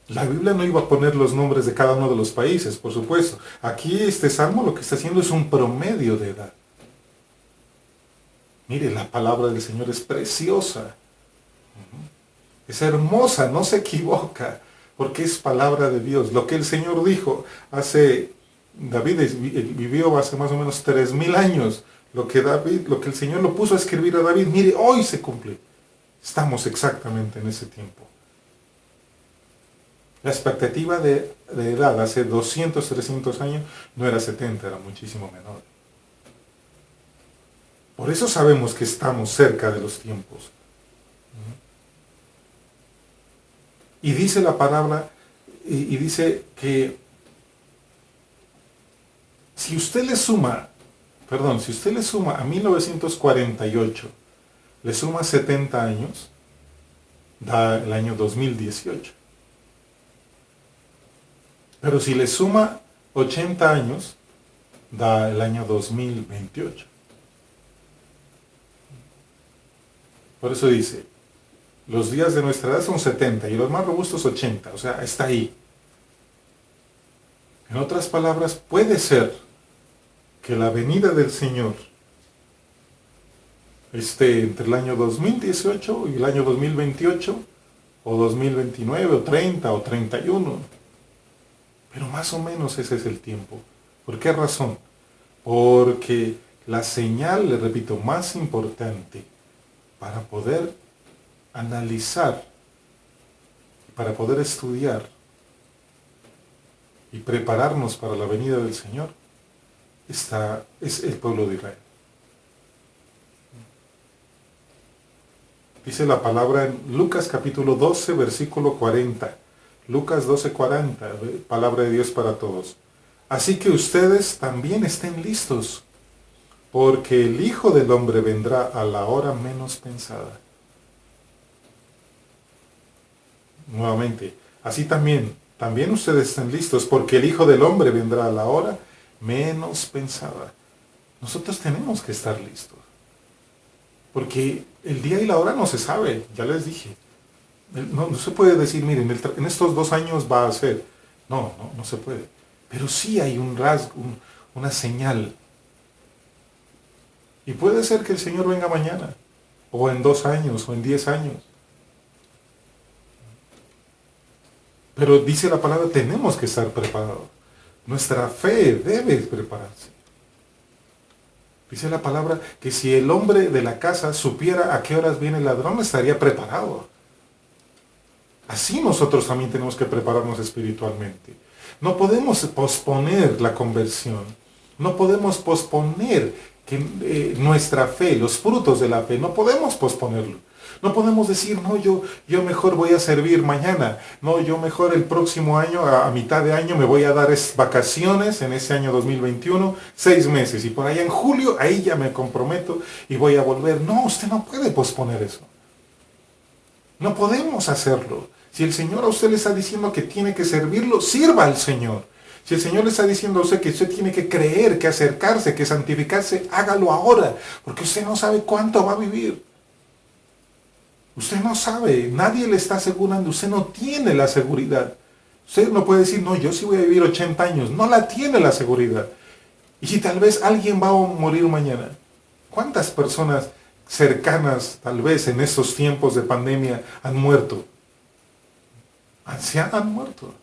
La Biblia no iba a poner los nombres de cada uno de los países, por supuesto. Aquí este Salmo lo que está haciendo es un promedio de edad. Mire, la palabra del Señor es preciosa. Es hermosa, no se equivoca, porque es palabra de Dios. Lo que el Señor dijo David vivió hace más o menos 3000 años. Lo que el Señor lo puso a escribir a David, mire, hoy se cumple. Estamos exactamente en ese tiempo. La expectativa de edad hace 200, 300 años no era 70, era muchísimo menor. Por eso sabemos que estamos cerca de los tiempos. Y dice la palabra, y dice que si usted le suma a 1948, le suma 70 años, da el año 2018. Pero si le suma 80 años, da el año 2028. Por eso dice, los días de nuestra edad son 70 y los más robustos 80, o sea, está ahí. En otras palabras, puede ser que la venida del Señor esté entre el año 2018 y el año 2028, o 2029, o 30, o 31. Pero más o menos ese es el tiempo. ¿Por qué razón? Porque la señal, le repito, más importante para poder analizar, para poder estudiar y prepararnos para la venida del Señor, es el pueblo de Israel. Dice la palabra en Lucas capítulo 12, versículo 40. Lucas 12:40, palabra de Dios para todos. Así que ustedes también estén listos, porque el Hijo del Hombre vendrá a la hora menos pensada. Nuevamente, así también ustedes estén listos, porque el Hijo del Hombre vendrá a la hora menos pensada. Nosotros tenemos que estar listos, porque el día y la hora no se sabe, ya les dije. No se puede decir, miren, en estos 2 años va a ser. No se puede. Pero sí hay un rasgo, una señal. Y puede ser que el Señor venga mañana, o en 2 años, o en 10 años. Pero dice la palabra, tenemos que estar preparados. Nuestra fe debe prepararse. Dice la palabra que si el hombre de la casa supiera a qué horas viene el ladrón, estaría preparado. Así nosotros también tenemos que prepararnos espiritualmente. No podemos posponer la conversión. No podemos posponer nuestra fe, los frutos de la fe. No podemos posponerlo. No podemos decir, no, yo mejor voy a servir mañana. No, yo mejor el próximo año, a mitad de año, me voy a dar vacaciones en ese año 2021, 6 meses. Y por allá en julio, ahí ya me comprometo y voy a volver. No, usted no puede posponer eso. No podemos hacerlo. Si el Señor a usted le está diciendo que tiene que servirlo, sirva al Señor. Si el Señor le está diciendo a usted que usted tiene que creer, que acercarse, que santificarse, hágalo ahora, porque usted no sabe cuánto va a vivir. Usted no sabe, nadie le está asegurando, usted no tiene la seguridad. Usted no puede decir, no, yo sí voy a vivir 80 años, no la tiene la seguridad. Y si tal vez alguien va a morir mañana, ¿cuántas personas cercanas, tal vez en estos tiempos de pandemia, han muerto? Han muerto.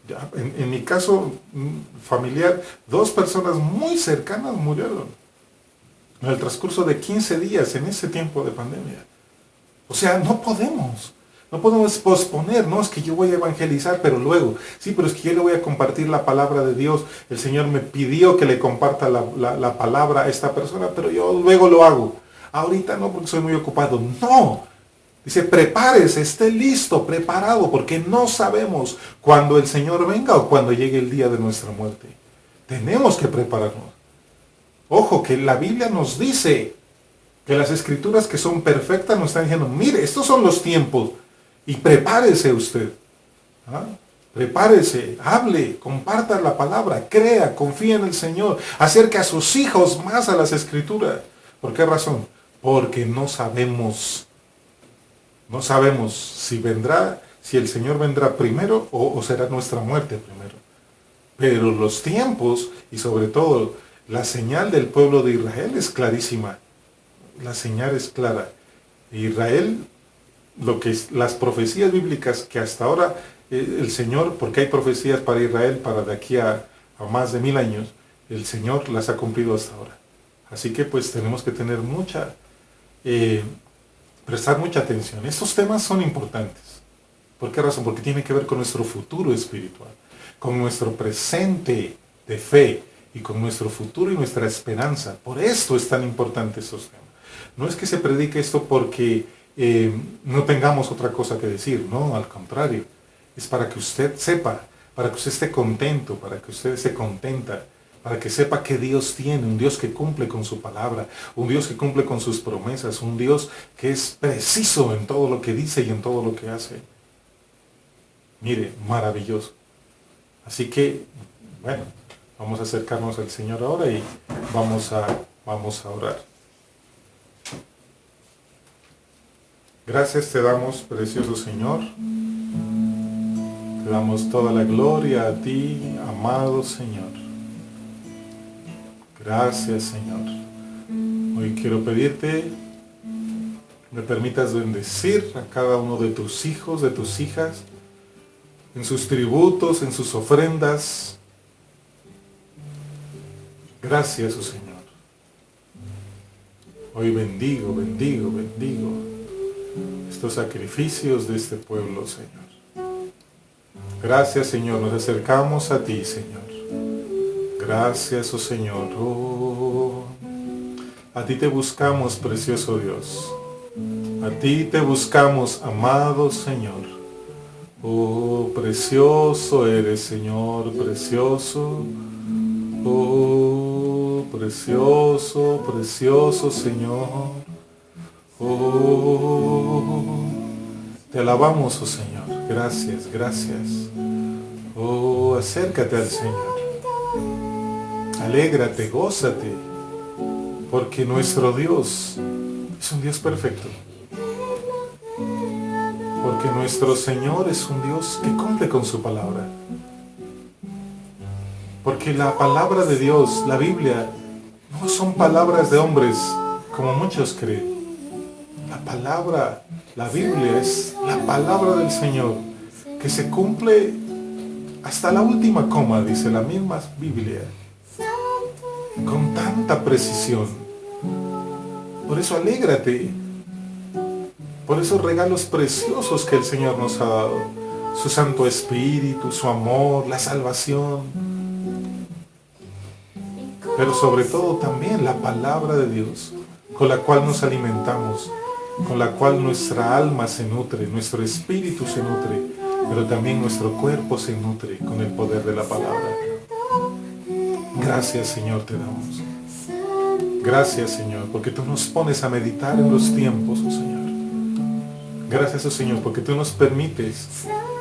Ya, en mi caso familiar, 2 personas muy cercanas murieron en el transcurso de 15 días en ese tiempo de pandemia. O sea, no podemos posponer, no es que yo voy a evangelizar, pero luego, sí, pero es que yo le voy a compartir la palabra de Dios. El Señor me pidió que le comparta la palabra a esta persona, pero yo luego lo hago. Ahorita no, porque soy muy ocupado. No. Dice, prepárese, esté listo, preparado, porque no sabemos cuándo el Señor venga o cuándo llegue el día de nuestra muerte. Tenemos que prepararnos. Ojo, que la Biblia nos dice que las escrituras que son perfectas nos están diciendo, mire, estos son los tiempos, y prepárese usted. ¿Ah? Prepárese, hable, comparta la palabra, crea, confía en el Señor, acerque a sus hijos más a las escrituras. ¿Por qué razón? Porque no sabemos si el Señor vendrá primero o será nuestra muerte primero. Pero los tiempos y sobre todo la señal del pueblo de Israel es clarísima. La señal es clara. Israel, las profecías bíblicas que hasta ahora el Señor, porque hay profecías para Israel para de aquí a más de 1000 años, el Señor las ha cumplido hasta ahora. Así que pues tenemos que tener prestar mucha atención. Estos temas son importantes. ¿Por qué razón? Porque tiene que ver con nuestro futuro espiritual, con nuestro presente de fe y con nuestro futuro y nuestra esperanza. Por esto es tan importante estos temas. No es que se predique esto porque no tengamos otra cosa que decir, no, al contrario. Es para que usted sepa, para que usted esté contento, para que usted esté contenta, para que sepa que Dios tiene, un Dios que cumple con su palabra, un Dios que cumple con sus promesas, un Dios que es preciso en todo lo que dice y en todo lo que hace. Mire, maravilloso. Así que, bueno, vamos a acercarnos al Señor ahora y vamos a orar. Gracias te damos, precioso Señor. Te damos toda la gloria a ti, amado Señor. Gracias, Señor. Hoy quiero pedirte, me permitas bendecir a cada uno de tus hijos, de tus hijas, en sus tributos, en sus ofrendas. Gracias, oh Señor. Hoy bendigo estos sacrificios de este pueblo, Señor. Gracias, Señor. Nos acercamos a ti, Señor. Gracias, oh Señor. Oh, a ti te buscamos, precioso Dios. A ti te buscamos, amado Señor. Oh, precioso eres, Señor, precioso. Oh, precioso, precioso, Señor. Oh, te alabamos, oh Señor. Gracias, gracias. Oh, acércate al Señor. Alégrate, gózate. Porque nuestro Dios es un Dios perfecto. Porque nuestro Señor es un Dios que cumple con su palabra. Porque la palabra de Dios, la Biblia, no son palabras de hombres como muchos creen. La palabra, la Biblia es la palabra del Señor, que se cumple hasta la última coma, dice la misma Biblia, con tanta precisión. Por eso alégrate, por esos regalos preciosos que el Señor nos ha dado, su Santo Espíritu, su amor, la salvación, pero sobre todo también la palabra de Dios, con la cual nos alimentamos, con la cual nuestra alma se nutre, nuestro espíritu se nutre, pero también nuestro cuerpo se nutre con el poder de la palabra. Gracias, Señor, te damos. Gracias, Señor, porque tú nos pones a meditar en los tiempos, oh Señor. Gracias, oh Señor, porque tú nos permites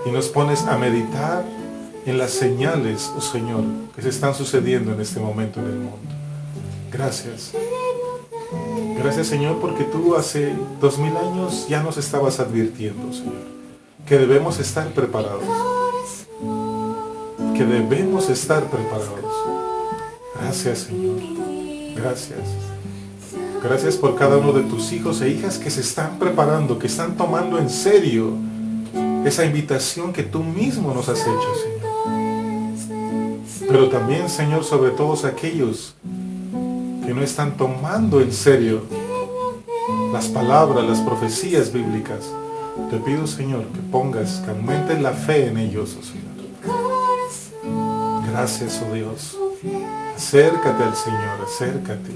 y nos pones a meditar en las señales, oh Señor, que se están sucediendo en este momento en el mundo. Gracias. Gracias, Señor, porque tú hace 2000 años ya nos estabas advirtiendo, Señor, que debemos estar preparados. Que debemos estar preparados. Gracias, Señor. Gracias. Gracias por cada uno de tus hijos e hijas que se están preparando, que están tomando en serio esa invitación que tú mismo nos has hecho, Señor. Pero también, Señor, sobre todos aquellos que no están tomando en serio las palabras, las profecías bíblicas, te pido, Señor, que pongas, que aumentes la fe en ellos, oh Señor. Gracias, oh Dios. Acércate al Señor, acércate.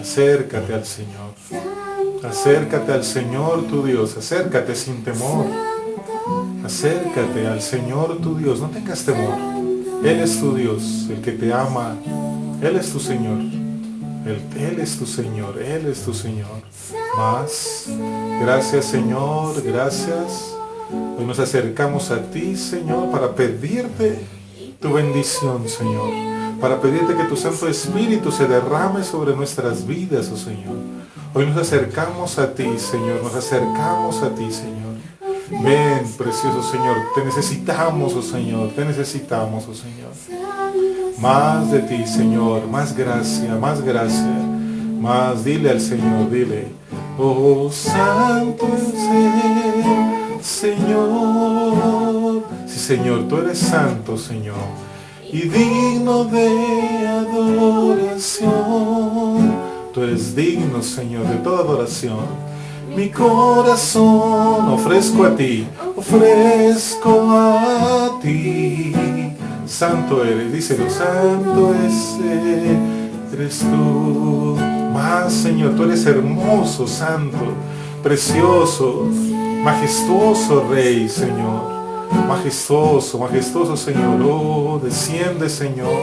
Acércate al Señor. Acércate al Señor tu Dios, acércate sin temor. Acércate al Señor tu Dios, no tengas temor. Él es tu Dios, el que te ama. Él es tu Señor. Él es tu Señor, Él es tu Señor. Más. Gracias, Señor, gracias. Hoy nos acercamos a ti, Señor, para pedirte tu bendición, Señor. Para pedirte que tu Santo Espíritu se derrame sobre nuestras vidas, oh Señor. Hoy nos acercamos a ti, Señor, nos acercamos a ti, Señor. Ven, precioso Señor, te necesitamos, oh Señor, te necesitamos, oh Señor. Más de ti, Señor, más gracia, más dile al Señor, dile, oh Santo es el Señor. Sí, Señor, tú eres santo, Señor, y digno de adoración. Tú eres digno, Señor, de toda adoración. Mi corazón ofrezco a ti, ofrezco a ti. Santo eres, díselo, santo eres tú. Más, Señor, tú eres hermoso, santo, precioso, majestuoso Rey, Señor. Majestuoso, majestuoso, Señor. Oh, desciende, Señor.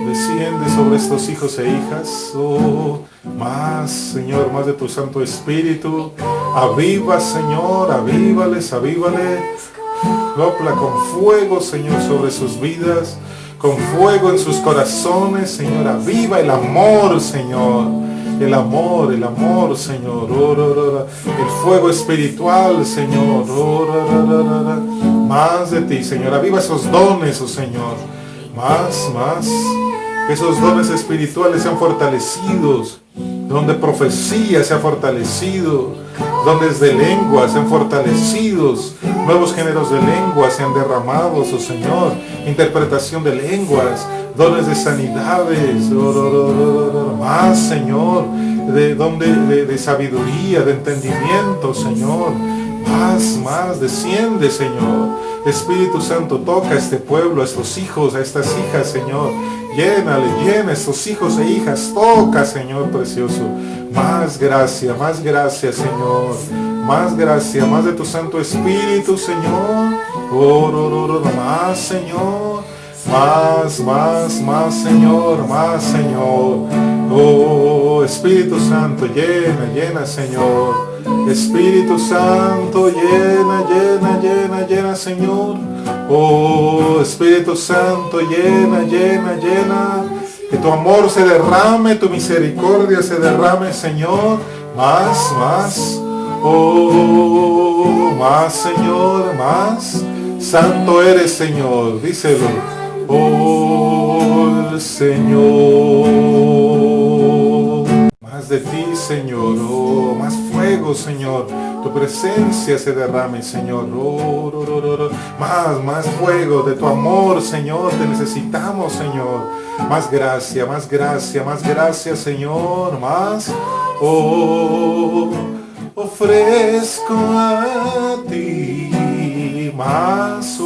Desciende sobre estos hijos e hijas. Oh, más, Señor, más de tu Santo Espíritu. Aviva, Señor, avívales, avívales. Sopla con fuego, Señor, sobre sus vidas, con fuego en sus corazones, Señor. Aviva el amor, Señor. El amor, Señor. El fuego espiritual, Señor. Más de ti, Señor. Aviva esos dones, oh Señor. Más. Que esos dones espirituales sean fortalecidos. Donde profecía sea fortalecido. Dones de lengua sean fortalecidos. Nuevos géneros de lengua sean derramados, oh Señor. Interpretación de lenguas. Dones de sanidades. Más, Señor. De sabiduría, de entendimiento, Señor. Más. Desciende, Señor. Espíritu Santo, toca a este pueblo, a estos hijos, a estas hijas, Señor. llena estos hijos e hijas. Toca, Señor precioso. Más gracia, Señor. Más gracia, más de tu Santo Espíritu, Señor. Más, Señor. Más, Señor. Más, Señor. Oh, Espíritu Santo, llena, Señor. Espíritu Santo, llena, Señor. Oh, Espíritu Santo, llena. Que tu amor se derrame, tu misericordia se derrame, Señor. Más. Oh, más, Señor, más. Santo eres, Señor. Díselo. Oh, Señor. Más de ti, Señor. Oh, más fuego, Señor. Tu presencia se derrame, Señor. Más fuego de tu amor, Señor. Te necesitamos, Señor. Más gracia, Señor. Más. Oh, ofrezco a ti más.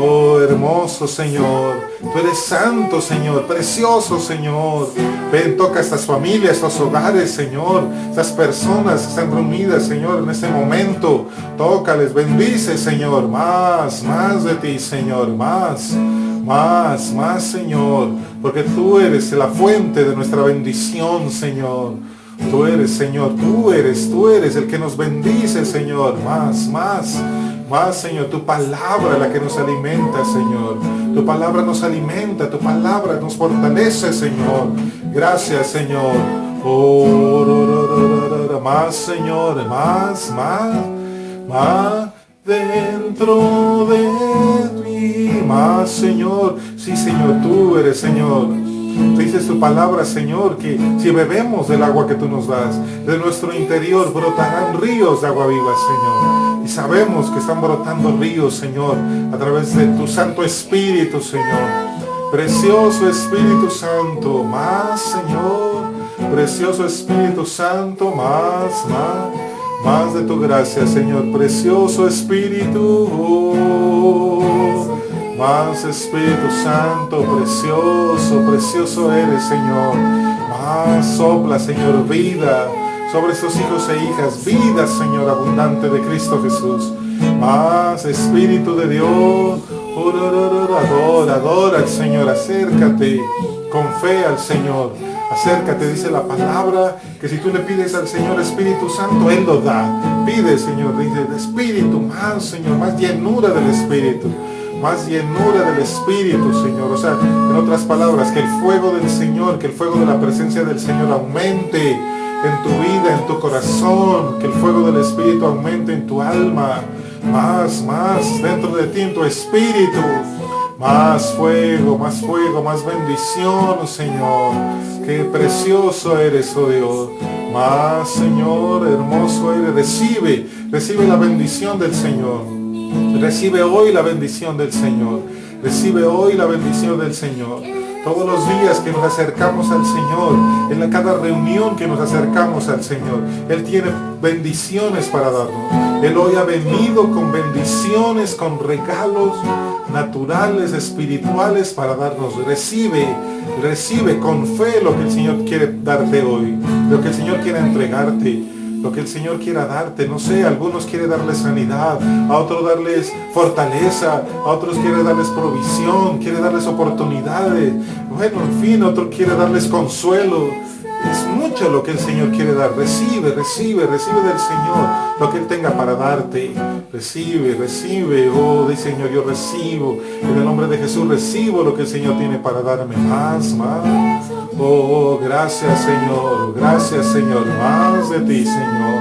Oh, hermoso Señor. Tú eres santo, Señor. Precioso, Señor. Ven, toca estas familias, estos hogares, Señor. Estas personas que están reunidas, Señor, en este momento. Tócales, bendice, Señor. Más de ti, Señor. Más, Señor. Porque tú eres la fuente de nuestra bendición, Señor. Tú eres, Señor. Tú eres el que nos bendice, Señor. Más, Señor. Tu palabra es la que nos alimenta, Señor. Tu palabra nos alimenta. Tu palabra nos fortalece, Señor. Gracias, Señor. Oh, más, Señor. Más. Dentro de mí. Más, Señor. Sí, Señor. Tú eres, Señor. Dices tu palabra, Señor, que si bebemos del agua que tú nos das, de nuestro interior brotarán ríos de agua viva, Señor. Y sabemos que están brotando ríos, Señor, a través de tu Santo Espíritu, Señor. Precioso Espíritu Santo, más, Señor. Precioso Espíritu Santo, más de tu gracia, Señor. Precioso Espíritu, más Espíritu Santo, precioso eres, Señor. Más sopla, Señor, vida sobre estos hijos e hijas, vida, Señor, abundante de Cristo Jesús. Más Espíritu de Dios, adora al Señor, acércate con fe al Señor. Acércate, dice la palabra, que si tú le pides al Señor Espíritu Santo, Él lo da. Pide, Señor, dice, Espíritu, más, Señor, más llenura del Espíritu. Más llenura del Espíritu, Señor. O sea, en otras palabras, que el fuego del Señor, que el fuego de la presencia del Señor aumente en tu vida, en tu corazón. Que el fuego del Espíritu aumente en tu alma. Más dentro de ti, en tu espíritu. Más fuego, más bendición, Señor. Qué precioso eres, oh Dios. Más, Señor, hermoso eres. Recibe la bendición del Señor. Recibe hoy la bendición del Señor. Recibe hoy la bendición del Señor. Todos los días que nos acercamos al Señor, en cada reunión que nos acercamos al Señor, Él tiene bendiciones para darnos. Él hoy ha venido con bendiciones, con regalos naturales, espirituales para darnos. Recibe con fe lo que el Señor quiere darte hoy, lo que el Señor quiere entregarte, lo que el Señor quiera darte. No sé, a algunos quiere darles sanidad, a otros darles fortaleza, a otros quiere darles provisión, quiere darles oportunidades. Bueno, en fin, otro quiere darles consuelo. Es mucho lo que el Señor quiere dar. Recibe del Señor lo que Él tenga para darte. Recibe. Oh, dice Señor, yo recibo. En el nombre de Jesús recibo lo que el Señor tiene para darme. Más. Oh, gracias, Señor. Gracias, Señor. Más de ti, Señor.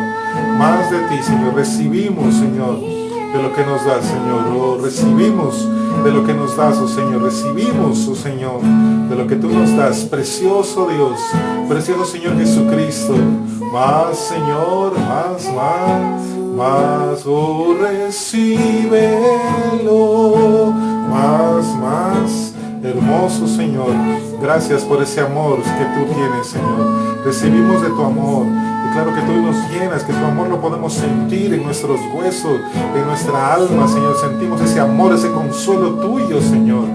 Más de ti, Señor. Recibimos, Señor, de lo que nos das, Señor. Oh, recibimos de lo que nos das, oh Señor. Recibimos, oh Señor, de lo que tú nos das. Precioso Dios, precioso Señor Jesucristo. Más, Señor, más. Oh, recíbelo. Más. Hermoso Señor, gracias por ese amor que tú tienes, Señor. Recibimos de tu amor. Y claro que tú nos llenas, que tu amor lo podemos sentir en nuestros huesos, en nuestra alma, Señor. Sentimos ese amor, ese consuelo tuyo, Señor.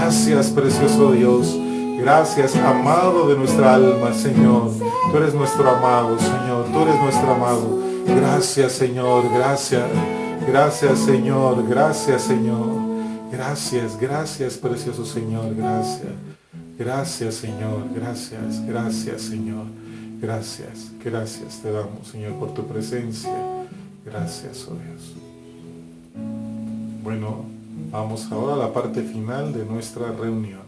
Gracias, precioso Dios. Gracias, amado de nuestra alma, Señor. Tú eres nuestro amado, Señor. Tú eres nuestro amado. Gracias, Señor. Gracias. Gracias, Señor. Gracias, Señor. Gracias, gracias, precioso Señor. Gracias. Gracias, Señor. Gracias, gracias, Señor. Gracias, gracias te damos, Señor, por tu presencia. Gracias, oh Dios. Bueno, vamos ahora a la parte final de nuestra reunión.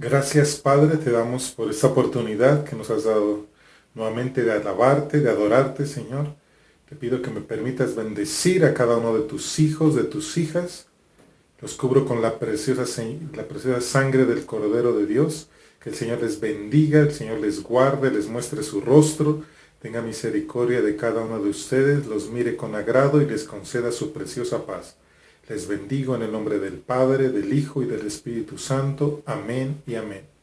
Gracias, Padre, te damos por esta oportunidad que nos has dado nuevamente de alabarte, de adorarte, Señor. Te pido que me permitas bendecir a cada uno de tus hijos, de tus hijas. Los cubro con la preciosa sangre del Cordero de Dios. Que el Señor les bendiga, el Señor les guarde, les muestre su rostro, tenga misericordia de cada uno de ustedes, los mire con agrado y les conceda su preciosa paz. Les bendigo en el nombre del Padre, del Hijo y del Espíritu Santo. Amén y amén.